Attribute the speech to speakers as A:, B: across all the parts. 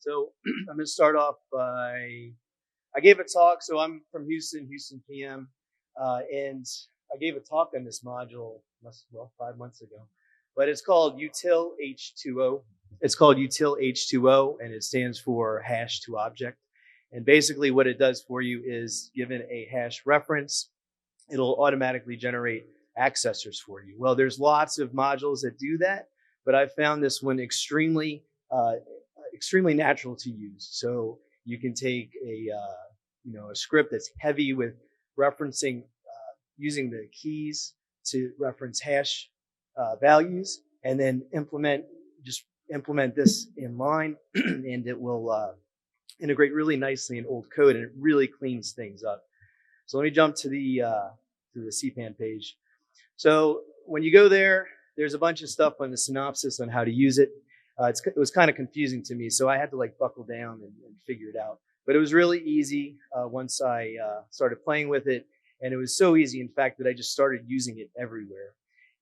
A: So I'm going to start off by I gave a talk. So I'm from Houston PM, and I gave a talk on this module, well, 5 months ago. But it's called Util H2O. It's called Util H2O, and it stands for hash to object. And basically, what it does for you is, given a hash reference, it'll automatically generate accessors for you. Well, there's lots of modules that do that, but I found this one uh, extremely natural to use. So you can take a script that's heavy with referencing, using the keys to reference hash values, and then implement this in line, and it will integrate really nicely in old code, and it really cleans things up. So let me jump to the CPAN page. So when you go there, there's a bunch of stuff on the synopsis on how to use it. It was kind of confusing to me, so I had to like buckle down and figure it out. But it was really easy once I started playing with it, and it was so easy, in fact, that I just started using it everywhere.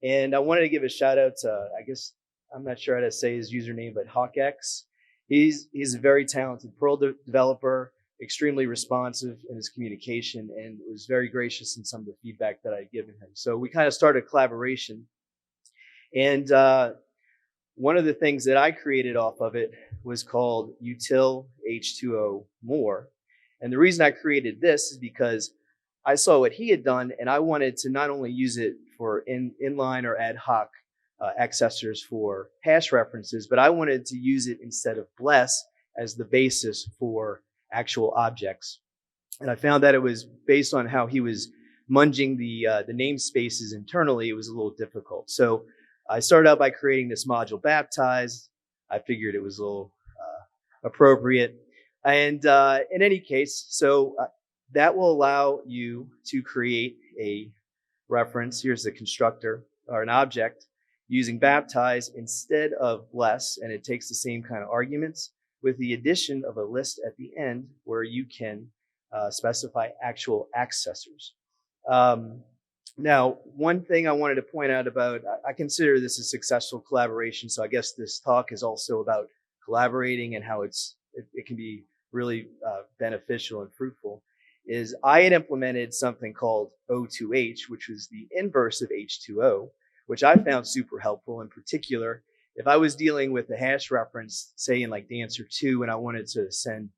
A: And I wanted to give a shout out to, I guess, I'm not sure how to say his username, but HawkX. He's a very talented Perl developer, extremely responsive in his communication, and was very gracious in some of the feedback that I had given him. So we kind of started a collaboration. And one of the things that I created off of it was called Util H2O More. And the reason I created this is because I saw what he had done, and I wanted to not only use it for inline or ad hoc accessors for hash references, but I wanted to use it instead of bless as the basis for actual objects. And I found that it was based on how he was munging the namespaces internally. It was a little difficult. So I started out by creating this module baptized. I figured it was a little appropriate. And in any case, so that will allow you to create a reference. Here's the constructor, or an object, using baptize instead of bless, and it takes the same kind of arguments with the addition of a list at the end where you can specify actual accessors. Now, one thing I wanted to point out about, I consider this a successful collaboration, so I guess this talk is also about collaborating and how it can be really beneficial and fruitful, is I had implemented something called O2H, which was the inverse of H2O, which I found super helpful. In particular, if I was dealing with a hash reference, say in like dancer 2, and I wanted to send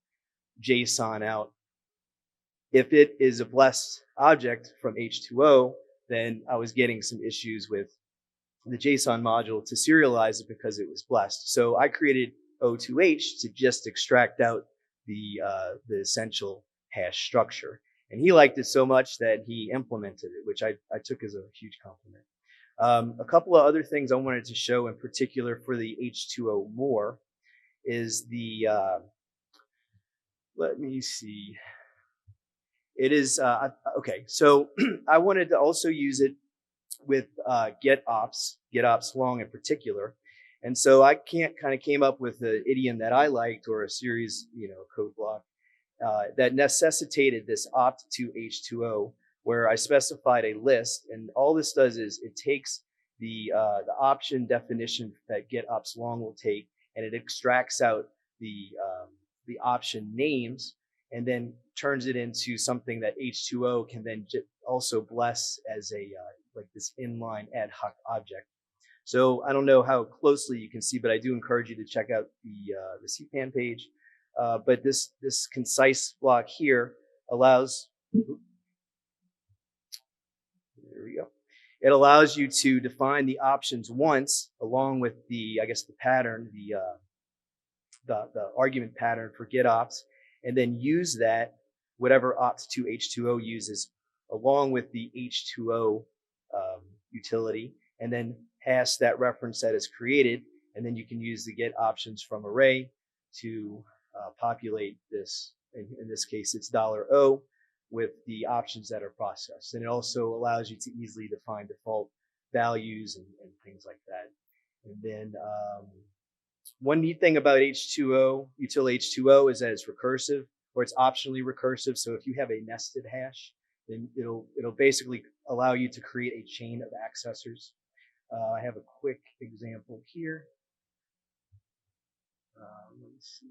A: JSON out, if it is a blessed object from H2O, then I was getting some issues with the JSON module to serialize it because it was blessed. So I created O2H to just extract out the essential hash structure. And he liked it so much that he implemented it, which I took as a huge compliment. A couple of other things I wanted to show in particular for the H2O more is the, let me see. It is, okay, so I wanted to also use it with GetOps long in particular. And so I kind of came up with an idiom that I liked, or a series, code block that necessitated this opt to H2O, where I specified a list. And all this does is it takes the option definition that GetOps long will take, and it extracts out the option names, and then turns it into something that H2O can then also bless as a like this inline ad hoc object. So I don't know how closely you can see, but I do encourage you to check out the CPAN page. But this concise block here allows, there we go. It allows you to define the options once, along with the, I guess, the pattern, the argument pattern for GetOps, and then use that, whatever opt to H2O uses, along with the H2O utility, and then pass that reference that is created, and then you can use the get options from array to populate this. In this case, it's $O with the options that are processed. And it also allows you to easily define default values and things like that. And then one neat thing about H2O, Util H2O, is that it's recursive, or it's optionally recursive. So if you have a nested hash, then it'll basically allow you to create a chain of accessors. I have a quick example here. Let's see.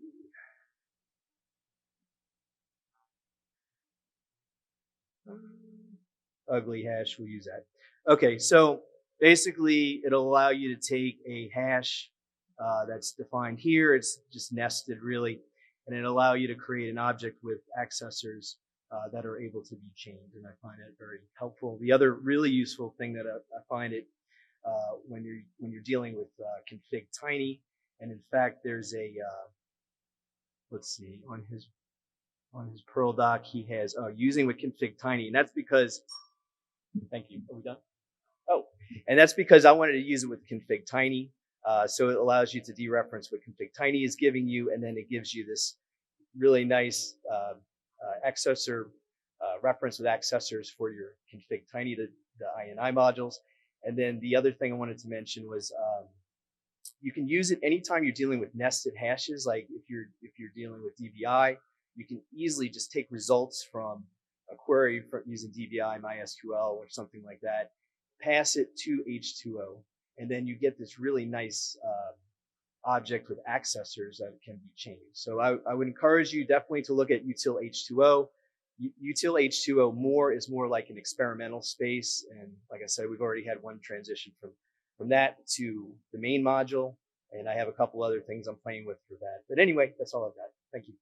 A: ugly hash, we'll use that. Okay, so basically it'll allow you to take a hash that's defined here. It's just nested really, and it'll allow you to create an object with accessors that are able to be chained, and I find it very helpful. The other really useful thing that I find it when you're dealing with config tiny, and in fact, there's a let's see on his Perl doc he has using with config tiny, and that's because thank you. Are we done? Oh, and that's because I wanted to use it with config tiny. So it allows you to dereference what config tiny is giving you, and then it gives you this really nice accessor reference with accessors for your config tiny, the INI modules. And then the other thing I wanted to mention was you can use it anytime you're dealing with nested hashes. Like if you're dealing with DBI, you can easily just take results from a query using DBI, MySQL, or something like that, pass it to H2O, and then you get this really nice object with accessors that can be changed. So I would encourage you definitely to look at Util H2O. Util H2O is more like an experimental space, and like I said, we've already had one transition from that to the main module, and I have a couple other things I'm playing with for that. But anyway, that's all I've got. Thank you.